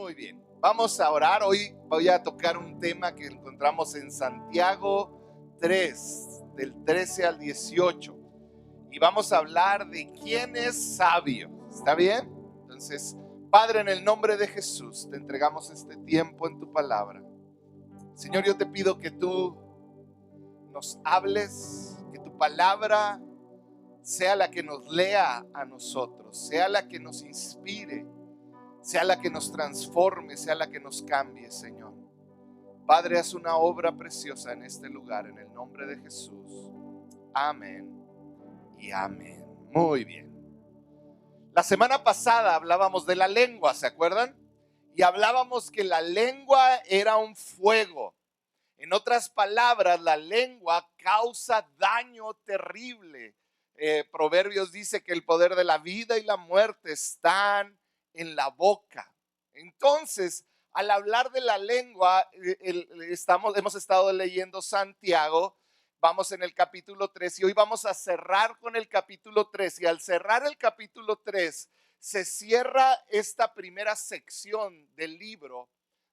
Muy bien, vamos a orar. Hoy voy a tocar un tema que encontramos en Santiago 3, del 13 al 18. Y vamos a hablar de quién es sabio. ¿Está bien? Entonces, Padre, en el nombre de Jesús, te entregamos este tiempo en tu palabra. Señor, yo te pido que tú nos hables, que tu palabra sea la que nos lea a nosotros, sea la que nos inspire, sea la que nos transforme, sea la que nos cambie, Señor. Padre, haz una obra preciosa en este lugar, en el nombre de Jesús. Amén y amén. Muy bien. La semana pasada hablábamos de la lengua, ¿se acuerdan? Y hablábamos que la lengua era un fuego. En otras palabras, la lengua causa daño terrible. Proverbios dice que el poder de la vida y la muerte están en la boca. Entonces, al hablar de la lengua, hemos estado leyendo Santiago, vamos en el capítulo 3 y hoy vamos a cerrar con el capítulo 3. Y al cerrar el capítulo 3, se cierra esta primera sección del libro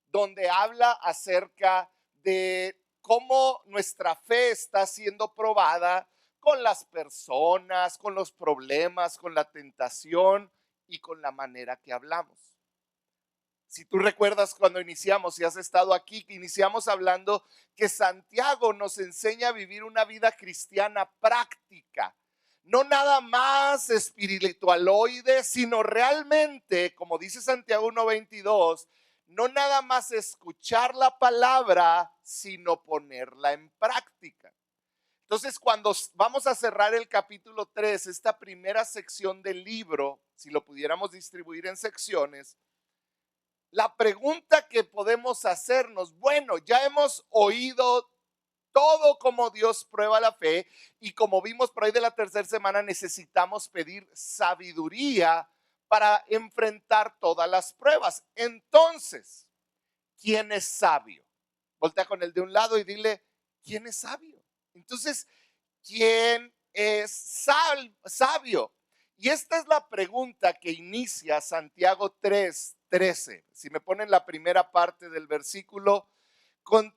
donde habla acerca de cómo nuestra fe está siendo probada con las personas, con los problemas, con la tentación y con la manera que hablamos. Si tú recuerdas cuando iniciamos, si has estado aquí, que iniciamos hablando que Santiago nos enseña a vivir una vida cristiana práctica, no nada más espiritualoide, sino realmente, como dice Santiago 1:22, no nada más escuchar la palabra, sino ponerla en práctica. Entonces, cuando vamos a cerrar el capítulo 3, esta primera sección del libro, si lo pudiéramos distribuir en secciones, la pregunta que podemos hacernos, bueno, ya hemos oído todo como Dios prueba la fe y como vimos por ahí de la tercera semana necesitamos pedir sabiduría para enfrentar todas las pruebas. Entonces, ¿quién es sabio? Voltea con el de un lado y dile, ¿quién es sabio? Entonces, ¿quién es sabio? Y esta es la pregunta que inicia Santiago 3:13. Si me ponen la primera parte del versículo,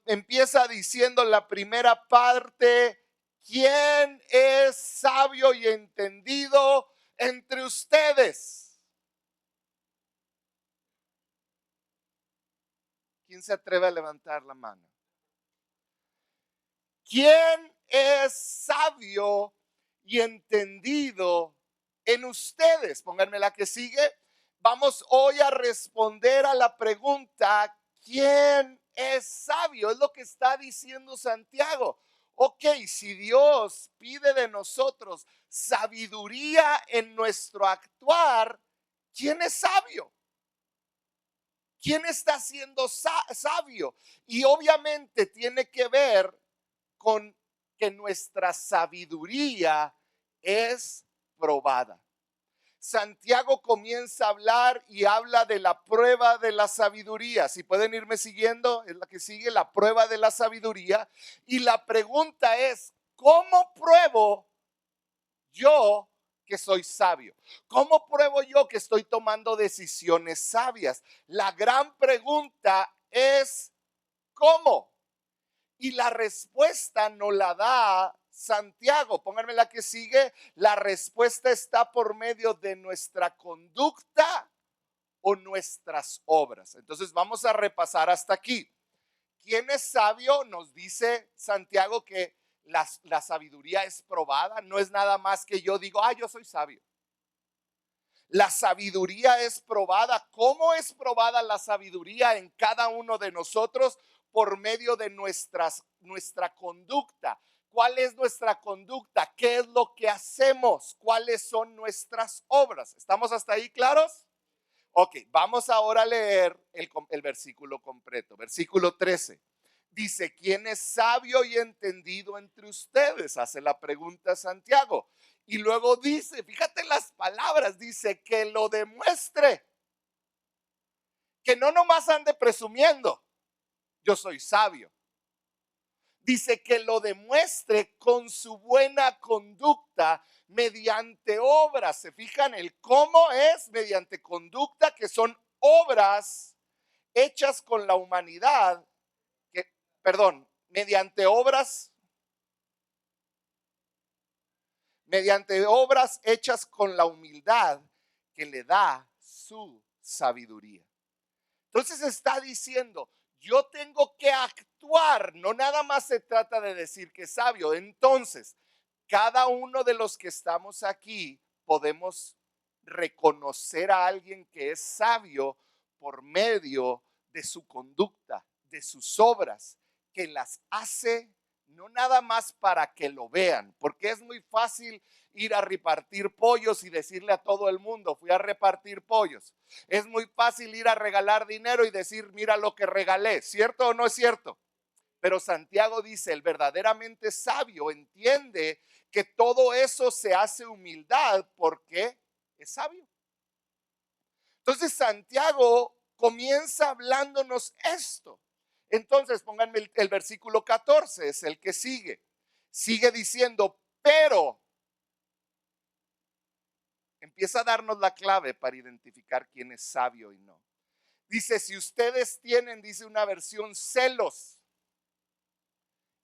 empieza diciendo la primera parte, ¿quién es sabio y entendido entre ustedes? ¿Quién se atreve a levantar la mano? ¿Quién es sabio y entendido en ustedes? Pónganme la que sigue. Vamos hoy a responder a la pregunta, ¿quién es sabio? Es lo que está diciendo Santiago. Ok, si Dios pide de nosotros sabiduría en nuestro actuar, ¿quién es sabio? ¿Quién está siendo sabio? Y obviamente tiene que ver con que nuestra sabiduría es probada. Santiago comienza a hablar y habla de la prueba de la sabiduría. Si pueden irme siguiendo, es la que sigue, la prueba de la sabiduría. Y la pregunta es, ¿cómo pruebo yo que soy sabio? ¿Cómo pruebo yo que estoy tomando decisiones sabias? La gran pregunta es, ¿cómo? Y la respuesta no la da Santiago. Pónganme la que sigue. La respuesta está por medio de nuestra conducta o nuestras obras. Entonces vamos a repasar hasta aquí. ¿Quién es sabio? Nos dice Santiago que la sabiduría es probada. No es nada más que yo digo, yo soy sabio. La sabiduría es probada. ¿Cómo es probada la sabiduría en cada uno de nosotros? Por medio de nuestra conducta. ¿Cuál es nuestra conducta? ¿Qué es lo que hacemos? ¿Cuáles son nuestras obras? ¿Estamos hasta ahí claros? Ok, vamos ahora a leer el versículo completo. Versículo 13. Dice, ¿quién es sabio y entendido entre ustedes? Hace la pregunta Santiago. Y luego dice, fíjate las palabras, dice que lo demuestre. Que no nomás ande presumiendo, yo soy sabio. Dice que lo demuestre con su buena conducta mediante obras. ¿Se fijan? El cómo es mediante conducta, que son obras hechas con la humanidad, mediante obras hechas con la humildad que le da su sabiduría. Entonces está diciendo, yo tengo que actuar, no nada más se trata de decir que es sabio. Entonces, cada uno de los que estamos aquí podemos reconocer a alguien que es sabio por medio de su conducta, de sus obras, que las hace no nada más para que lo vean, porque es muy fácil ir a repartir pollos y decirle a todo el mundo, fui a repartir pollos. Es muy fácil ir a regalar dinero y decir, mira lo que regalé, ¿cierto o no es cierto? Pero Santiago dice, el verdaderamente sabio entiende que todo eso se hace humildad porque es sabio. Entonces Santiago comienza hablándonos esto. Entonces pónganme el versículo 14, es el que sigue. Sigue diciendo, pero empieza a darnos la clave para identificar quién es sabio y no. Dice, si ustedes tienen, dice una versión, celos.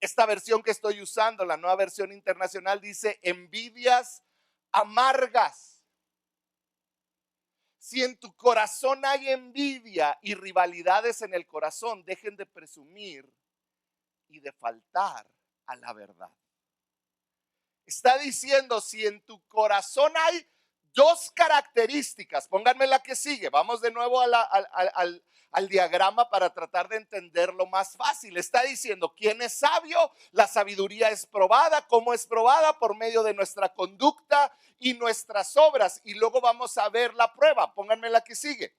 Esta versión que estoy usando, la nueva versión internacional, dice envidias amargas. Si en tu corazón hay envidia y rivalidades en el corazón, dejen de presumir y de faltar a la verdad. Está diciendo, si en tu corazón hay dos características, pónganme la que sigue, vamos de nuevo al diagrama para tratar de entenderlo más fácil. Está diciendo, ¿quién es sabio? La sabiduría es probada. ¿Cómo es probada? Por medio de nuestra conducta y nuestras obras. Y luego vamos a ver la prueba, pónganme la que sigue.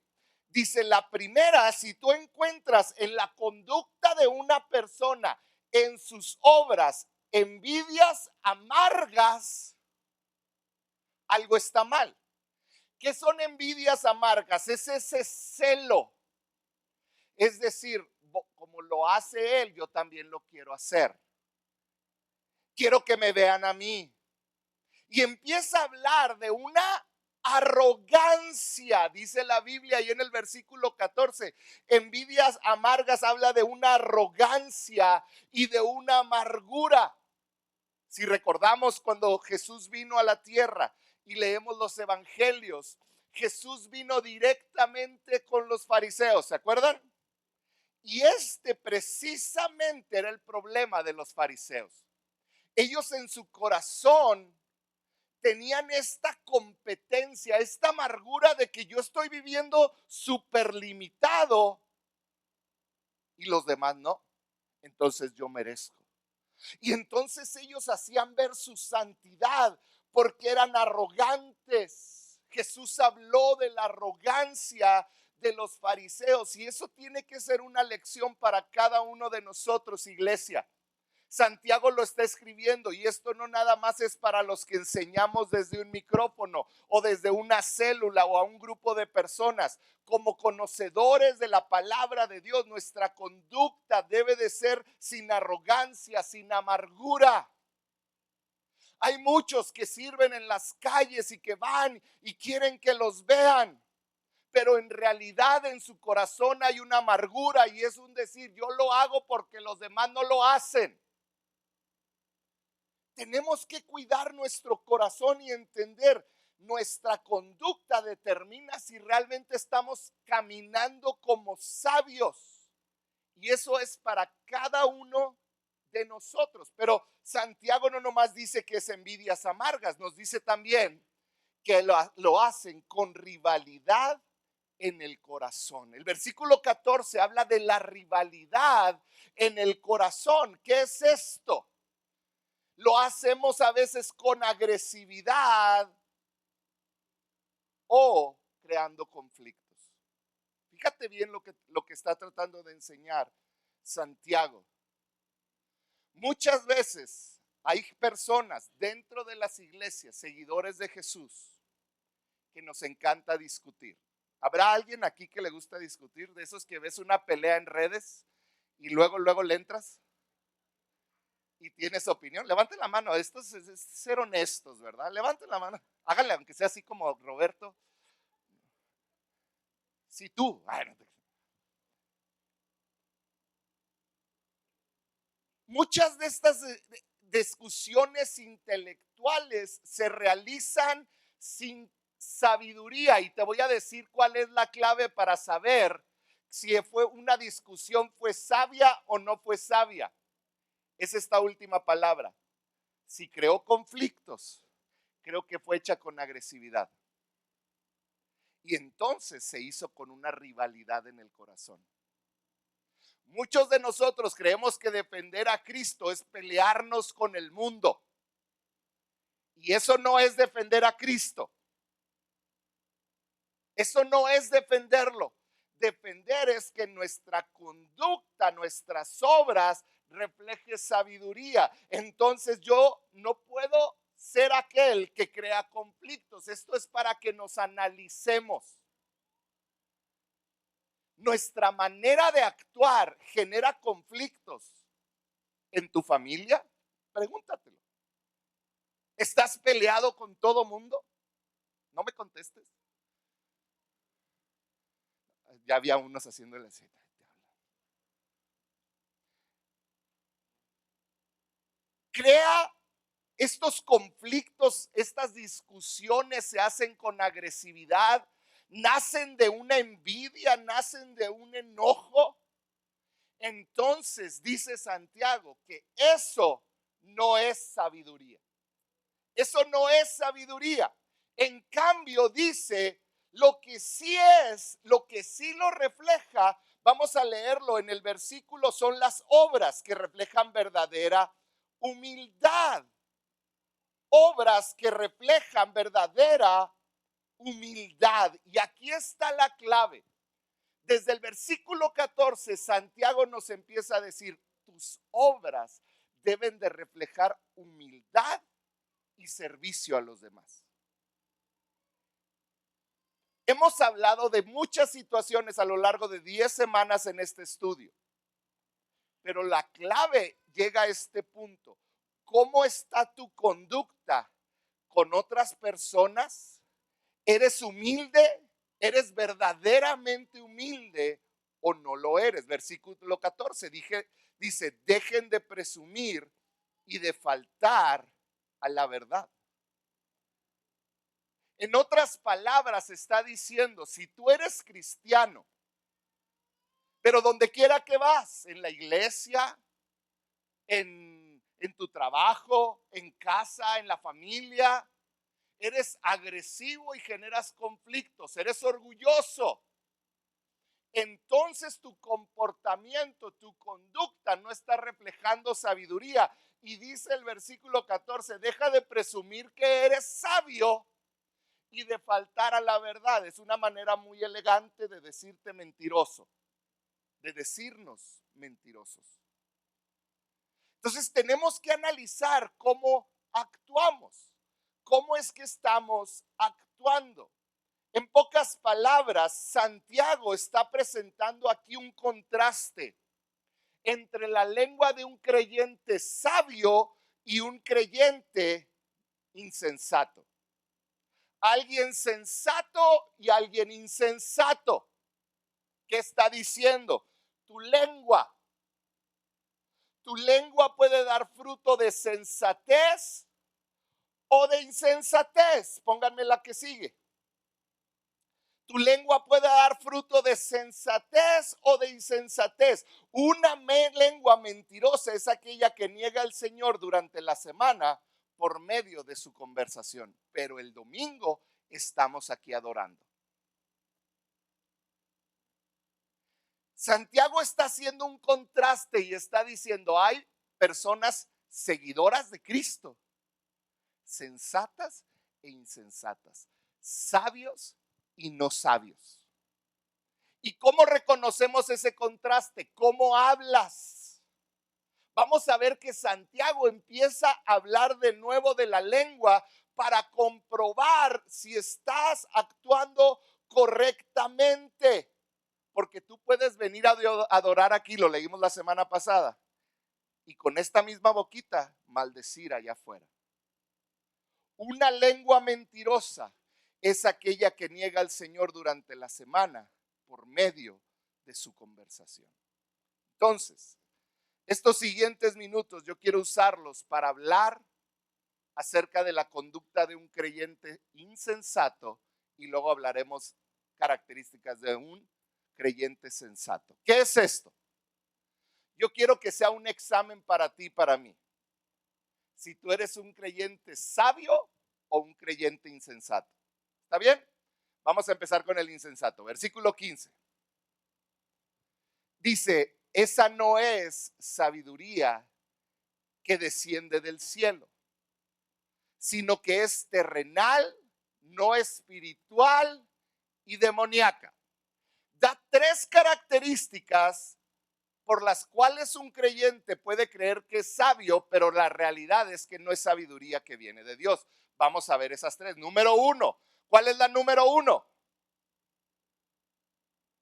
Dice, la primera, si tú encuentras en la conducta de una persona, en sus obras, envidias amargas, algo está mal. ¿Qué son envidias amargas? Es ese celo. Es decir, como lo hace él, yo también lo quiero hacer. Quiero que me vean a mí. Y empieza a hablar de una arrogancia, dice la Biblia ahí en el versículo 14. Envidias amargas habla de una arrogancia y de una amargura. Si recordamos cuando Jesús vino a la tierra y leemos los evangelios, Jesús vino directamente con los fariseos, ¿se acuerdan? Y precisamente era el problema de los fariseos. Ellos en su corazón tenían esta competencia, esta amargura de que yo estoy viviendo súper limitado y los demás no. Entonces yo merezco. Y entonces ellos hacían ver su santidad porque eran arrogantes. Jesús habló de la arrogancia de los fariseos y eso tiene que ser una lección para cada uno de nosotros, iglesia. Santiago lo está escribiendo y esto no nada más es para los que enseñamos desde un micrófono o desde una célula o a un grupo de personas. Como conocedores de la palabra de Dios, nuestra conducta debe de ser sin arrogancia, sin amargura. Hay muchos que sirven en las calles y que van y quieren que los vean, pero en realidad en su corazón hay una amargura y es un decir, yo lo hago porque los demás no lo hacen. Tenemos que cuidar nuestro corazón y entender, nuestra conducta determina si realmente estamos caminando como sabios. Y eso es para cada uno de nosotros. Pero Santiago no nomás dice que es envidias amargas, nos dice también que lo hacen con rivalidad en el corazón. El versículo 14 habla de la rivalidad en el corazón. ¿Qué es esto? Lo hacemos a veces con agresividad o creando conflictos. Fíjate bien lo que está tratando de enseñar Santiago. Muchas veces hay personas dentro de las iglesias, seguidores de Jesús, que nos encanta discutir. ¿Habrá alguien aquí que le gusta discutir? De esos que ves una pelea en redes y luego le entras y tienes opinión. Levanten la mano. Esto es ser honestos, ¿verdad? Levanten la mano. Háganle, aunque sea así como Roberto. Si tú. Muchas de estas discusiones intelectuales se realizan sin sabiduría, y te voy a decir cuál es la clave para saber si fue una discusión fue sabia o no fue sabia. Es esta última palabra. Si creó conflictos, creo que fue hecha con agresividad. Y entonces se hizo con una rivalidad en el corazón. Muchos de nosotros creemos que defender a Cristo es pelearnos con el mundo. Y eso no es defender a Cristo. Eso no es defenderlo. Defender es que nuestra conducta, nuestras obras refleje sabiduría. Entonces yo no puedo ser aquel que crea conflictos. Esto es para que nos analicemos. Nuestra manera de actuar genera conflictos en tu familia. Pregúntatelo. ¿Estás peleado con todo mundo? No me contestes. Ya había unos haciéndole así. Crea estos conflictos, estas discusiones se hacen con agresividad, nacen de una envidia, nacen de un enojo. Entonces dice Santiago que eso no es sabiduría. Eso no es sabiduría. En cambio dice lo que sí es, lo que sí lo refleja. Vamos a leerlo en el versículo, son las obras que reflejan verdadera humildad. Obras que reflejan verdadera humildad. Y aquí está la clave. Desde el versículo 14, Santiago nos empieza a decir, tus obras deben de reflejar humildad y servicio a los demás. Hemos hablado de muchas situaciones a lo largo de 10 semanas en este estudio, pero la clave llega a este punto. ¿Cómo está tu conducta con otras personas? ¿Eres humilde? ¿Eres verdaderamente humilde o no lo eres? Versículo 14 dice, dejen de presumir y de faltar a la verdad. En otras palabras está diciendo, si tú eres cristiano, pero donde quiera que vas, en la iglesia, en tu trabajo, en casa, en la familia, eres agresivo y generas conflictos, eres orgulloso, entonces tu comportamiento, tu conducta no está reflejando sabiduría. Y dice el versículo 14, deja de presumir que eres sabio y de faltar a la verdad. Es una manera muy elegante de decirte mentiroso, de decirnos mentirosos. Entonces tenemos que analizar cómo actuamos, cómo es que estamos actuando. En pocas palabras, Santiago está presentando aquí un contraste entre la lengua de un creyente sabio y un creyente insensato. Alguien sensato y alguien insensato. ¿Qué está diciendo? Tu lengua puede dar fruto de sensatez o de insensatez. Pónganme la que sigue. Tu lengua puede dar fruto de sensatez o de insensatez. Una lengua mentirosa es aquella que niega al Señor durante la semana por medio de su conversación. Pero el domingo estamos aquí adorando. Santiago está haciendo un contraste y está diciendo, hay personas seguidoras de Cristo, sensatas e insensatas, sabios y no sabios. ¿Y cómo reconocemos ese contraste? ¿Cómo hablas? Vamos a ver que Santiago empieza a hablar de nuevo de la lengua para comprobar si estás actuando correctamente. Porque tú puedes venir a adorar aquí, lo leímos la semana pasada, y con esta misma boquita maldecir allá afuera. Una lengua mentirosa es aquella que niega al Señor durante la semana por medio de su conversación. Entonces, Estos siguientes minutos yo quiero usarlos para hablar acerca de la conducta de un creyente insensato y luego hablaremos características de un creyente sensato. ¿Qué es esto? Yo quiero que sea un examen para ti y para mí. Si tú eres un creyente sabio o un creyente insensato. ¿Está bien? Vamos a empezar con el insensato. Versículo 15. Dice, esa no es sabiduría que desciende del cielo, sino que es terrenal, no espiritual y demoníaca. Da tres características por las cuales un creyente puede creer que es sabio, pero la realidad es que no es sabiduría que viene de Dios. Vamos a ver esas tres. Número uno. ¿Cuál es la número uno?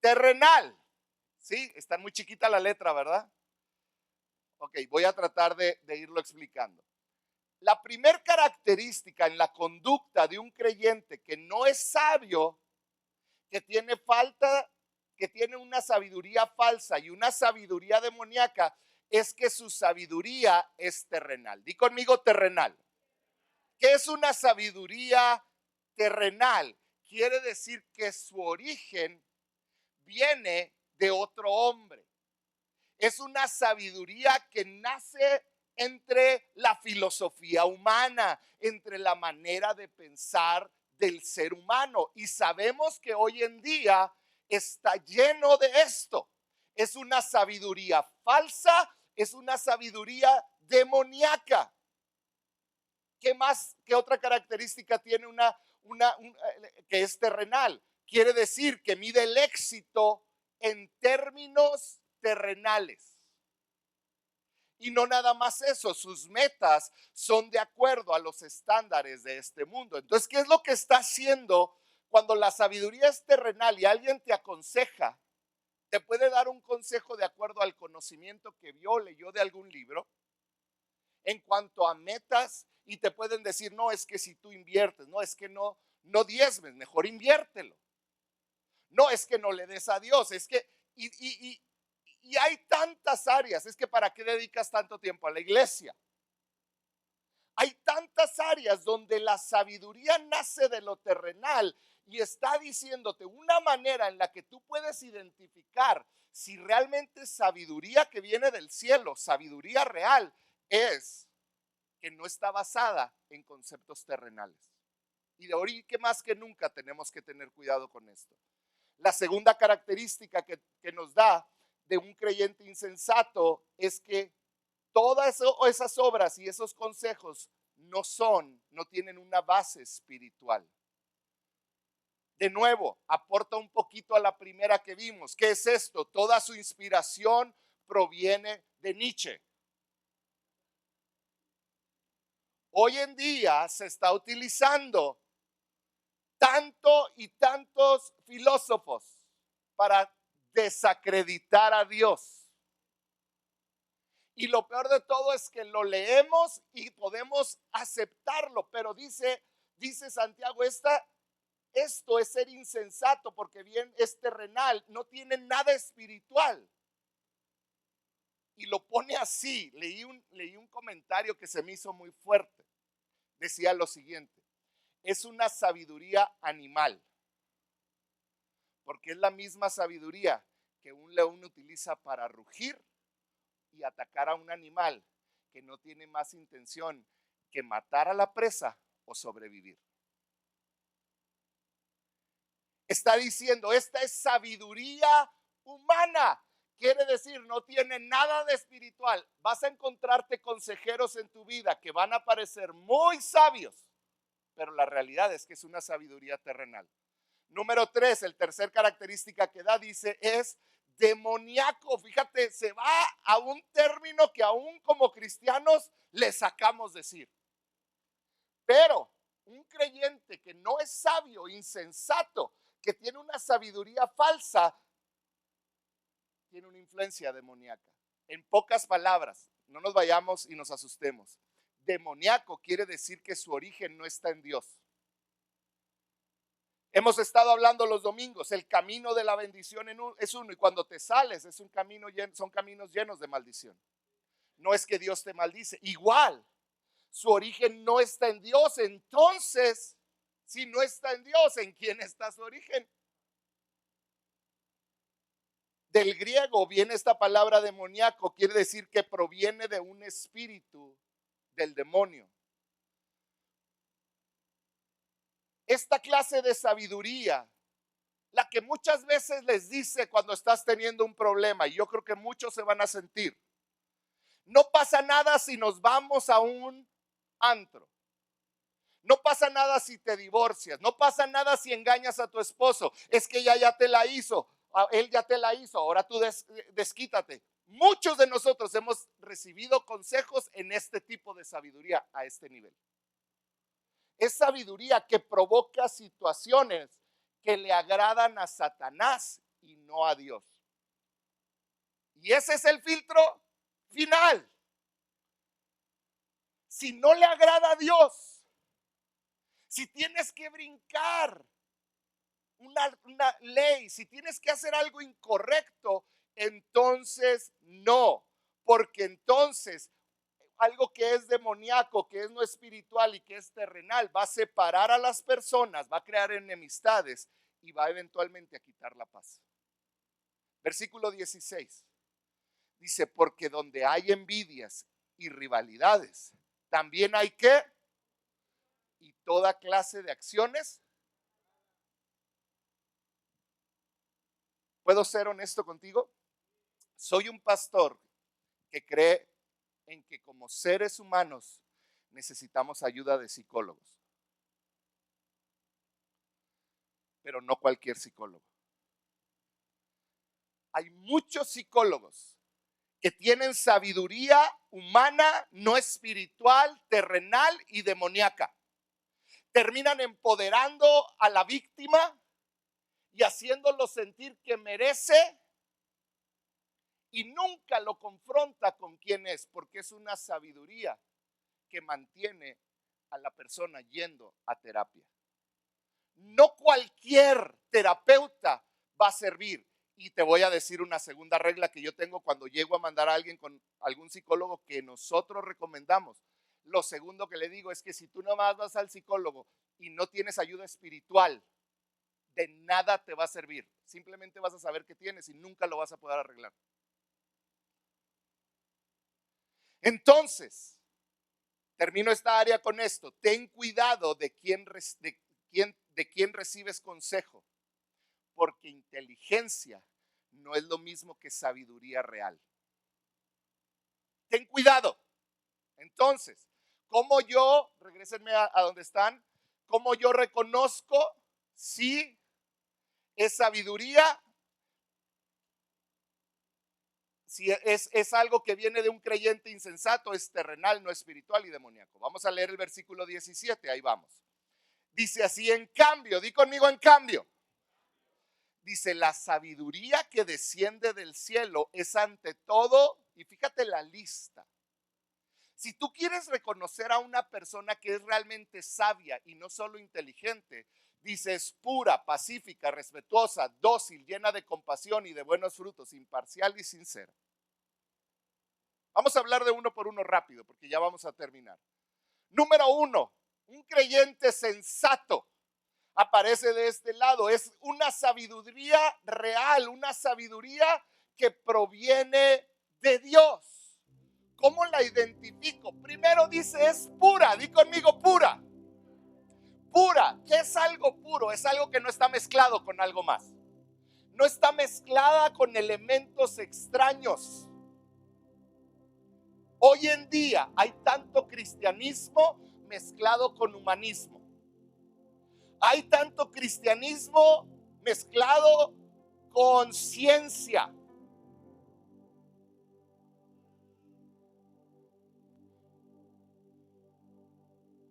Terrenal. Sí, está muy chiquita la letra, ¿verdad? Ok, voy a tratar de irlo explicando. La primera característica en la conducta de un creyente que no es sabio, que tiene falta, que tiene una sabiduría falsa y una sabiduría demoníaca, es que su sabiduría es terrenal. Di conmigo terrenal. ¿Qué es una sabiduría terrenal? Quiere decir que su origen viene de otro hombre. Es una sabiduría que nace entre la filosofía humana, entre la manera de pensar del ser humano. Y sabemos que hoy en día está lleno de esto. Es una sabiduría falsa, es una sabiduría demoníaca. ¿Qué más? ¿Qué otra característica tiene que es terrenal? Quiere decir que mide el éxito en términos terrenales. Y no nada más eso, sus metas son de acuerdo a los estándares de este mundo. Entonces, ¿qué es lo que está haciendo cuando la sabiduría es terrenal y alguien te aconseja? Te puede dar un consejo de acuerdo al conocimiento que vio, leyó de algún libro en cuanto a metas y te pueden decir, no, es que si tú inviertes, no, es que no diezmes, mejor inviértelo. No, es que no le des a Dios, es que, y hay tantas áreas, es que ¿para qué dedicas tanto tiempo a la iglesia? Hay tantas áreas donde la sabiduría nace de lo terrenal y está diciéndote una manera en la que tú puedes identificar si realmente es sabiduría que viene del cielo, sabiduría real, es que no está basada en conceptos terrenales. Y de ahorita que más que nunca tenemos que tener cuidado con esto. La segunda característica que nos da de un creyente insensato es que todas esas obras y esos consejos no tienen una base espiritual. De nuevo, aporta un poquito a la primera que vimos. ¿Qué es esto? Toda su inspiración proviene de Nietzsche. Hoy en día se está utilizando tanto y tantos filósofos para desacreditar a Dios. Y lo peor de todo es que lo leemos y podemos aceptarlo, pero dice Santiago, esto es ser insensato porque bien es terrenal, no tiene nada espiritual. Y lo pone así, leí un comentario que se me hizo muy fuerte. Decía lo siguiente, es una sabiduría animal, porque es la misma sabiduría que un león utiliza para rugir y atacar a un animal que no tiene más intención que matar a la presa o sobrevivir. Está diciendo, esta es sabiduría humana. Quiere decir, no tiene nada de espiritual. Vas a encontrarte consejeros en tu vida que van a parecer muy sabios, pero la realidad es que es una sabiduría terrenal. Número 3, el tercer característica que da, dice, es demoníaco. Fíjate, se va a un término que aún como cristianos le sacamos decir. Pero un creyente que no es sabio, insensato, que tiene una sabiduría falsa, tiene una influencia demoníaca. En pocas palabras, no nos vayamos y nos asustemos. Demoníaco quiere decir que su origen no está en Dios. Hemos estado hablando los domingos, el camino de la bendición es uno, y cuando te sales son caminos llenos de maldición. No es que Dios te maldice. Igual, su origen no está en Dios. Entonces, si no está en Dios, ¿en quién está su origen? Del griego viene esta palabra demoníaco, quiere decir que proviene de un espíritu del demonio. Esta clase de sabiduría, la que muchas veces les dice cuando estás teniendo un problema, y yo creo que muchos se van a sentir, no pasa nada si nos vamos a un antro. No pasa nada si te divorcias. No pasa nada si engañas a tu esposo. Es que ella ya te la hizo. Él ya te la hizo. Ahora tú desquítate. Muchos de nosotros hemos recibido consejos en este tipo de sabiduría a este nivel. Es sabiduría que provoca situaciones que le agradan a Satanás y no a Dios. Y ese es el filtro final. Si no le agrada a Dios, si tienes que brincar una ley, si tienes que hacer algo incorrecto, entonces no, porque entonces algo que es demoníaco, que es no espiritual y que es terrenal, va a separar a las personas, va a crear enemistades y va eventualmente a quitar la paz. Versículo 16 dice, porque donde hay envidias y rivalidades, también hay ¿qué? Y toda clase de acciones. ¿Puedo ser honesto contigo? Soy un pastor que cree en que como seres humanos necesitamos ayuda de psicólogos, pero no cualquier psicólogo. Hay muchos psicólogos que tienen sabiduría humana, no espiritual, terrenal y demoníaca. Terminan empoderando a la víctima y haciéndolo sentir que merece, y nunca lo confronta con quién es, porque es una sabiduría que mantiene a la persona yendo a terapia. No cualquier terapeuta va a servir. Y te voy a decir una segunda regla que yo tengo cuando llego a mandar a alguien con algún psicólogo que nosotros recomendamos. Lo segundo que le digo es que si tú nomás vas al psicólogo y no tienes ayuda espiritual, de nada te va a servir. Simplemente vas a saber qué tienes y nunca lo vas a poder arreglar. Entonces, termino esta área con esto. Ten cuidado de quién recibes consejo, porque inteligencia no es lo mismo que sabiduría real. Ten cuidado. Entonces, ¿cómo yo, regrésenme a donde están, cómo yo reconozco si es sabiduría? Si es algo que viene de un creyente insensato, es terrenal, no espiritual y demoníaco. Vamos a leer el versículo 17, ahí vamos. Dice así, en cambio, di conmigo en cambio. Dice, la sabiduría que desciende del cielo es ante todo, y fíjate la lista. Si tú quieres reconocer a una persona que es realmente sabia y no solo inteligente, dice, es pura, pacífica, respetuosa, dócil, llena de compasión y de buenos frutos, imparcial y sincera. Vamos a hablar de uno por uno rápido, porque ya vamos a terminar. Número 1, un creyente sensato aparece de este lado. Es una sabiduría real, una sabiduría que proviene de Dios. ¿Cómo la identifico? Primero dice, es pura. Di conmigo, pura. Pura. ¿Qué es algo puro? Es algo que no está mezclado con algo más. No está mezclada con elementos extraños. Hoy en día hay tanto cristianismo mezclado con humanismo. Hay tanto cristianismo mezclado con ciencia.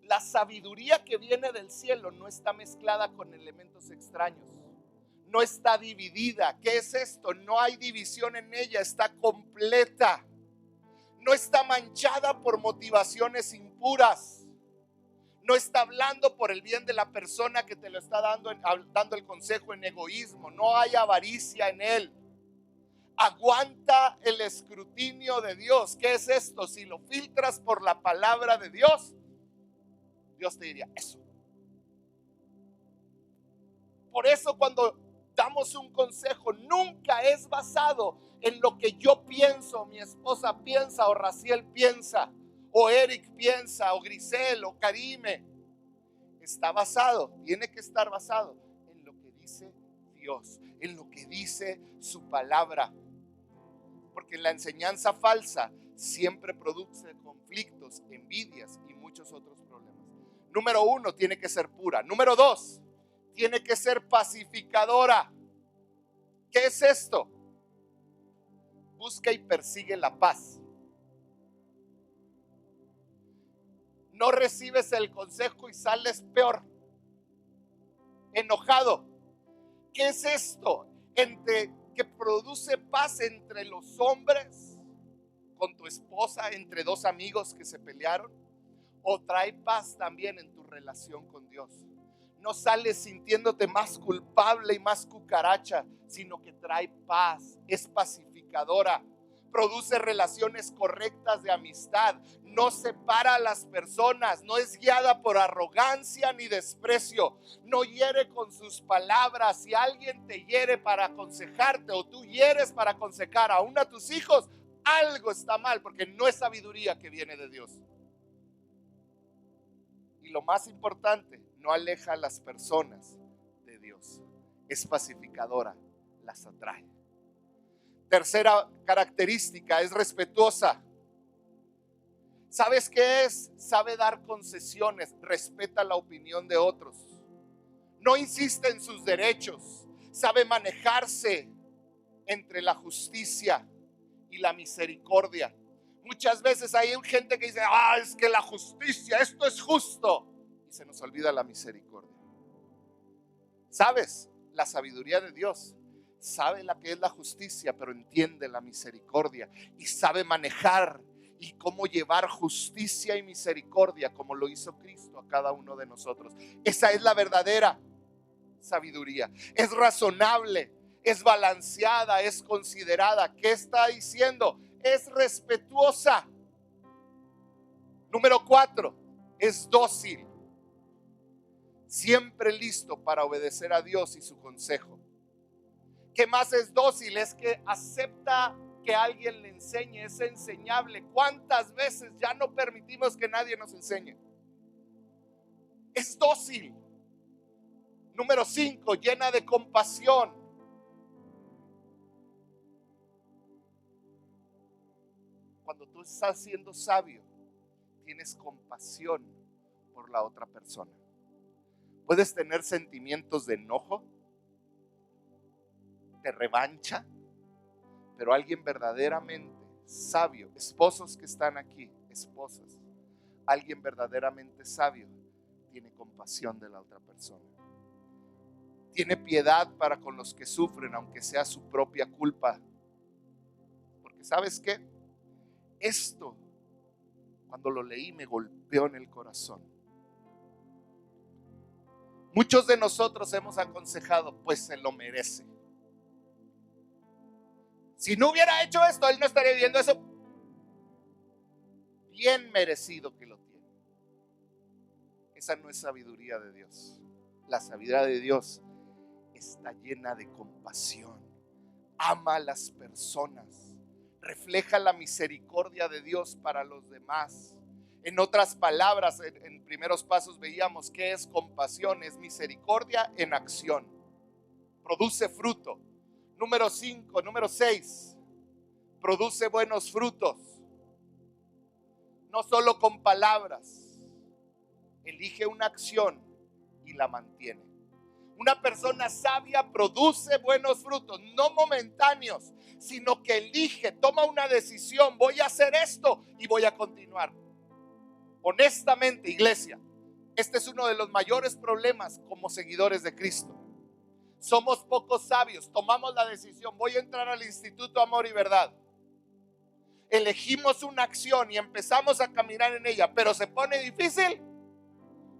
La sabiduría que viene del cielo no está mezclada con elementos extraños. No está dividida. ¿Qué es esto? No hay división en ella, está completa. No está manchada por motivaciones impuras. No está hablando por el bien de la persona que te lo está dando el consejo en egoísmo. No hay avaricia en él. aguanta el escrutinio de Dios. ¿Qué es esto? Si lo filtras por la palabra de Dios, Dios te diría eso. Por eso cuando damos un consejo, nunca es basado en lo que yo pienso, mi esposa piensa, o Raciel piensa, o Eric piensa, o Grisel, o Karime. Está basado, tiene que estar basado en lo que dice Dios, en lo que dice su palabra. Porque la enseñanza falsa siempre produce conflictos, envidias y muchos otros problemas. Número 1, tiene que ser pura. Número 2, tiene que ser pacificadora. ¿Qué es esto? Busca y persigue la paz. No recibes el consejo y sales peor, enojado. ¿Qué es esto? Que produce paz entre los hombres, con tu esposa, entre dos amigos que se pelearon, o trae paz también en tu relación con Dios. No sales sintiéndote más culpable y más cucaracha, sino que trae paz, es pacificadora, produce relaciones correctas de amistad, no separa a las personas, no es guiada por arrogancia ni desprecio, no hiere con sus palabras. Si alguien te hiere para aconsejarte o tú hieres para aconsejar aún a tus hijos, algo está mal, porque no es sabiduría que viene de Dios. Y lo más importante, no aleja a las personas de Dios, es pacificadora, las atrae. Tercera característica, es respetuosa. ¿Sabes qué es? Sabe dar concesiones, respeta la opinión de otros, no insiste en sus derechos, sabe manejarse entre la justicia y la misericordia. Muchas veces hay gente que dice, es que la justicia, esto es justo, y se nos olvida la misericordia. ¿Sabes? La sabiduría de Dios sabe la que es la justicia, pero entiende la misericordia y sabe manejar y cómo llevar justicia y misericordia como lo hizo Cristo a cada uno de nosotros. Esa es la verdadera sabiduría. Es razonable, es balanceada, es considerada. ¿Qué está diciendo? Es respetuosa. Número 4, es dócil. Siempre listo para obedecer a Dios y su consejo. ¿Qué más es dócil? Es que acepta que alguien le enseñe, es enseñable. ¿Cuántas veces ya no permitimos que nadie nos enseñe? Es dócil. Número 5, llena de compasión. Cuando tú estás siendo sabio, tienes compasión por la otra persona. Puedes tener sentimientos de enojo, de revancha, pero alguien verdaderamente sabio, esposos que están aquí, esposas, alguien verdaderamente sabio tiene compasión de la otra persona, tiene piedad para con los que sufren, aunque sea su propia culpa. Porque ¿sabes qué? Esto, cuando lo leí, me golpeó en el corazón. Muchos de nosotros hemos aconsejado, pues se lo merece. Si no hubiera hecho esto, él no estaría viviendo eso. Bien merecido que lo tiene. Esa no es sabiduría de Dios. La sabiduría de Dios está llena de compasión. Ama a las personas. Refleja la misericordia de Dios para los demás. En otras palabras, en primeros pasos veíamos que es compasión, es misericordia en acción. Produce fruto. Número 6, produce buenos frutos. No solo con palabras, elige una acción y la mantiene. Una persona sabia produce buenos frutos, no momentáneos, sino que elige, toma una decisión, voy a hacer esto y voy a continuar. Honestamente, iglesia, este es uno de los mayores problemas como seguidores de Cristo. Somos pocos sabios, tomamos la decisión, voy a entrar al Instituto Amor y Verdad. Elegimos una acción y empezamos a caminar en ella, pero se pone difícil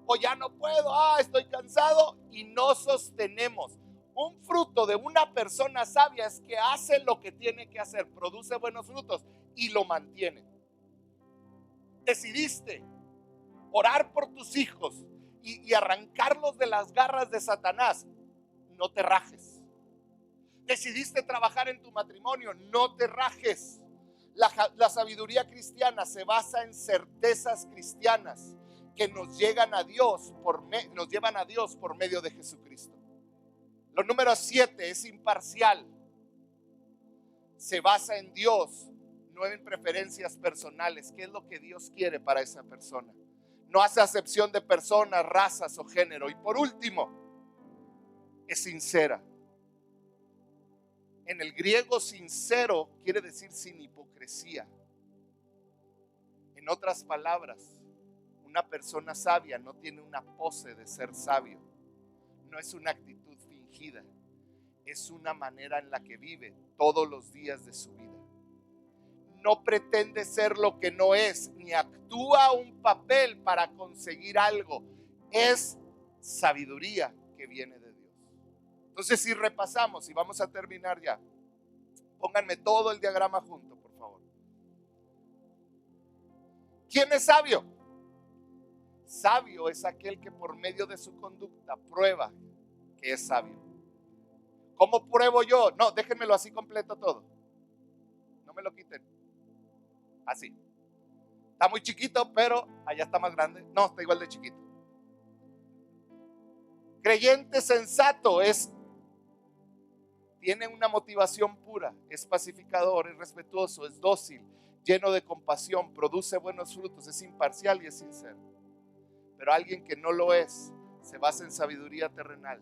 o ya no puedo, estoy cansado y no sostenemos. Un fruto de una persona sabia es que hace lo que tiene que hacer, produce buenos frutos y lo mantiene. Decidiste orar por tus hijos y arrancarlos de las garras de Satanás, no te rajes. Decidiste trabajar en tu matrimonio, no te rajes. La sabiduría cristiana se basa en certezas cristianas que nos llevan a Dios por medio de Jesucristo. Lo número 7 es imparcial. Se basa en Dios, no en preferencias personales. ¿Qué es lo que Dios quiere para esa persona? No hace acepción de personas, razas o género. Y por último, es sincera. En el griego, sincero quiere decir sin hipocresía. En otras palabras, una persona sabia no tiene una pose de ser sabio. No es una actitud fingida. Es una manera en la que vive todos los días de su vida. No pretende ser lo que no es, ni actúa un papel para conseguir algo. Es sabiduría que viene de Dios. Entonces, si repasamos y vamos a terminar ya, pónganme todo el diagrama junto, por favor. ¿Quién es sabio? Sabio es aquel que por medio de su conducta prueba que es sabio. ¿Cómo pruebo yo? No, déjenmelo así completo todo. No me lo quiten. Así. Está muy chiquito, pero allá está más grande. No, está igual de chiquito. Creyente sensato tiene una motivación pura, es pacificador, es respetuoso, es dócil, lleno de compasión, produce buenos frutos, es imparcial y es sincero. Pero alguien que no lo es, se basa en sabiduría terrenal,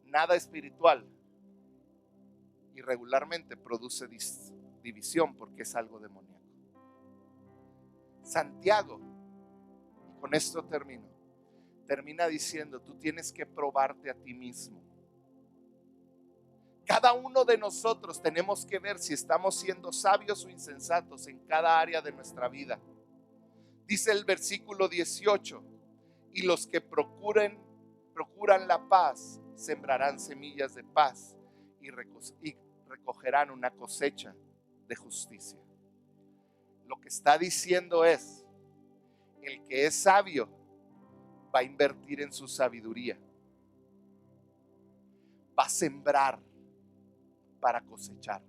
nada espiritual, y regularmente produce división porque es algo demoníaco. Santiago, y con esto termina diciendo: tú tienes que probarte a ti mismo. Cada uno de nosotros tenemos que ver si estamos siendo sabios o insensatos en cada área de nuestra vida. Dice el versículo 18: y los que procuran la paz sembrarán semillas de paz y recogerán una cosecha de justicia. Lo que está diciendo es: el que es sabio va a invertir en su sabiduría, va a sembrar para cosechar,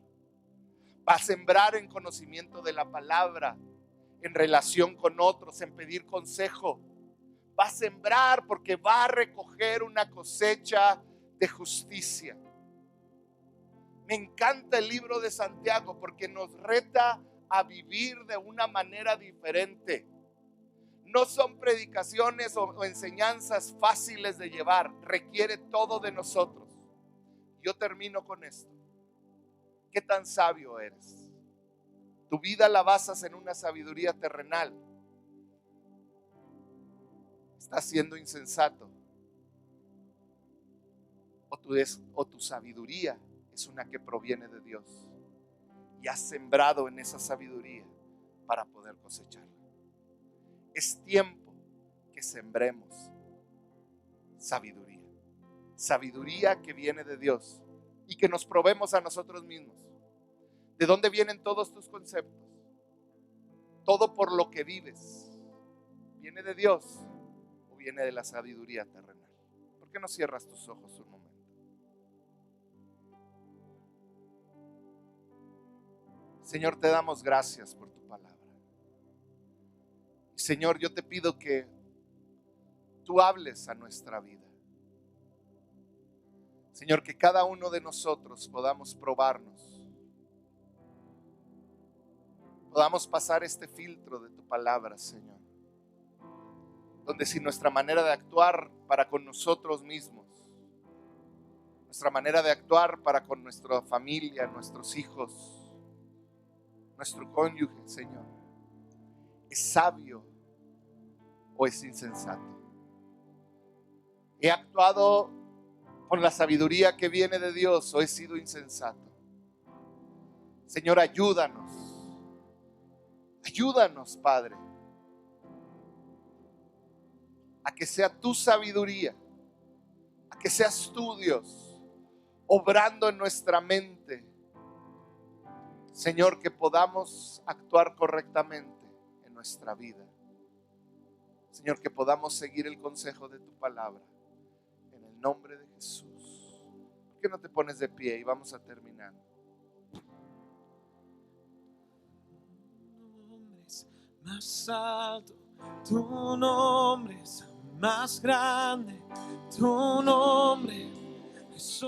va a sembrar en conocimiento de la palabra, en relación con otros, en pedir consejo. Va a sembrar porque va a recoger una cosecha de justicia. Me encanta el libro de Santiago porque nos reta a vivir de una manera diferente. No son predicaciones o enseñanzas fáciles de llevar, requiere todo de nosotros. Yo termino con esto. ¿Qué tan sabio eres? ¿Tu vida la basas en una sabiduría terrenal? ¿Estás siendo insensato? ¿O tu sabiduría es una que proviene de Dios y has sembrado en esa sabiduría para poder cosechar? Es tiempo que sembremos sabiduría. Sabiduría que viene de Dios y que nos probemos a nosotros mismos. ¿De dónde vienen todos tus conceptos? Todo por lo que vives, ¿viene de Dios o viene de la sabiduría terrenal? ¿Por qué no cierras tus ojos un momento? Señor, te damos gracias por tu palabra. Y Señor, yo te pido que tú hables a nuestra vida. Señor, que cada uno de nosotros podamos probarnos, podamos pasar este filtro de tu palabra, Señor, donde si nuestra manera de actuar para con nosotros mismos, nuestra manera de actuar para con nuestra familia, nuestros hijos, nuestro cónyuge, Señor, es sabio o es insensato. He actuado con la sabiduría que viene de Dios o he sido insensato. Señor, ayúdanos, Padre, a que sea tu sabiduría, a que seas tú, Dios, obrando en nuestra mente. Señor, que podamos actuar correctamente en nuestra vida. Señor, que podamos seguir el consejo de tu palabra. En el nombre de Jesús. ¿Por qué no te pones de pie y vamos a terminar? Tu nombre es más alto, tu nombre es más grande, tu nombre es